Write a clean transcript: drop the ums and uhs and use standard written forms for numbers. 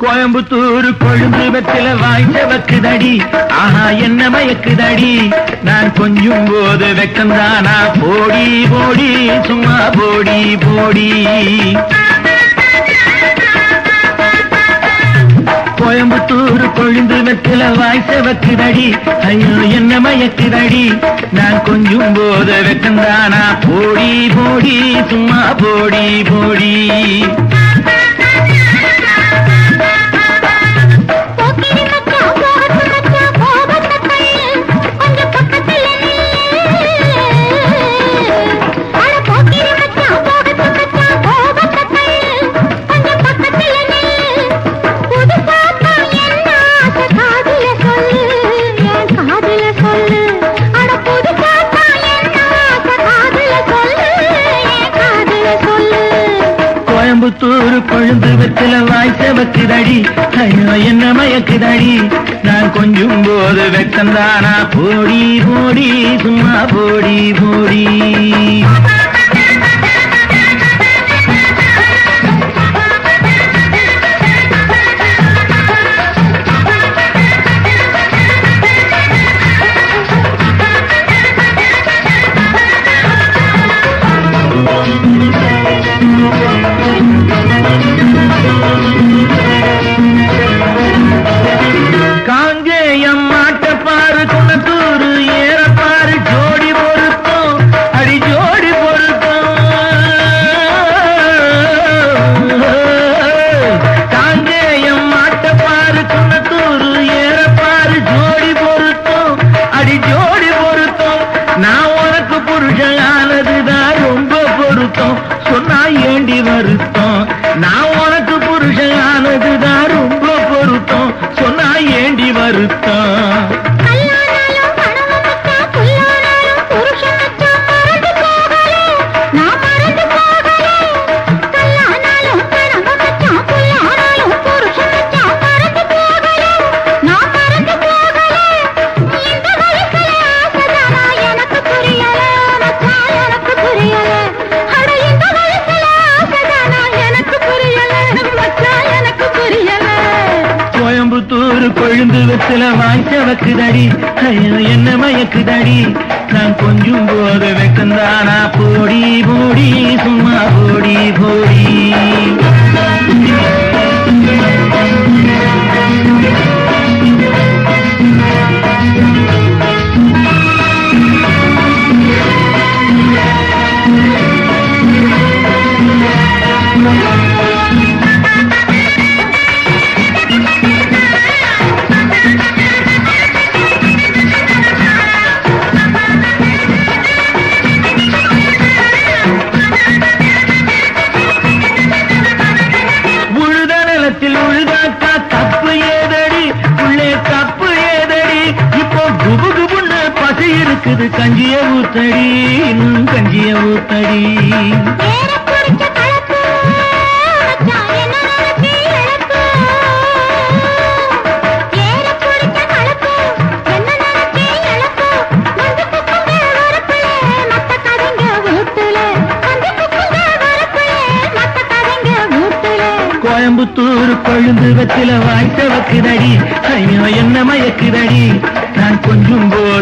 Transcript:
கோயம்புத்தூர் கொழுந்து வெத்தில வாய்ச்ச வக்குதடி, ஆஹா என்ன மயக்குதடி, நான் கொஞ்சம் போது வெக்கந்தானா, போடி போடி சும்மா போடி போடி. கோயம்புத்தூர் கொழுந்து வெத்தில வாய்ச்ச வக்குதடி, ஐயோ என்ன மயக்குதடி, நான் கொஞ்சம் போது வெக்கந்தானா, போடி போடி சும்மா போடி போடி. கோயம்புத்தூர் கொழுந்து வெத்தில வாய்ச்ச வக்குதடி, ஐயோ என்ன மயக்குதடி, நான் கொஞ்சம் போது வெக்கந்தானா, போடி போடி சும்மா போடி போடி. காங்கேயம் மாட்டப்பாரு குணத்தூரு ஏறப்பாரு ஜோடி பொருத்தம், அடி ஜோடி பொருத்தம். காங்கேயம் மாட்டப்பாரு குணத்தூரு ஏறப்பாரு ஜோடி பொருத்தம், அடி ஜோடி பொருத்தம். நான் உனக்கு புருஷனானதுதான் ரொம்ப பொருத்தம், சொன்னா ஏண்டி வருத்தம். நான் உனக்கு புருஷனானதுதான் ரொம்ப பொருத்தம், சொன்னா ஏண்டி வருத்தம். கோயம்புத்தூர் கொழுந்து வெத்தில வாய்ச்ச வக்குதடி, ஐயோ என்ன மயக்குதடி, நான் கொஞ்சம் போது வெக்கந்தானா, போடி போடி சும்மா போடி போடி. உழுதாக்கா தப்பு ஏதடி, உள்ளே தப்பு ஏதடி, இப்போ குபு குபுன்னு பசி இருக்குது, கஞ்சிய ஊத்தடி இன்னும் கஞ்சிய ஊத்தடி. கோயம்புத்தூர் கொழுந்து வெத்தில வாய்ச்ச வக்குதடி, ஐயோ என்ன மயக்குதடி, நான் கொஞ்சம் போது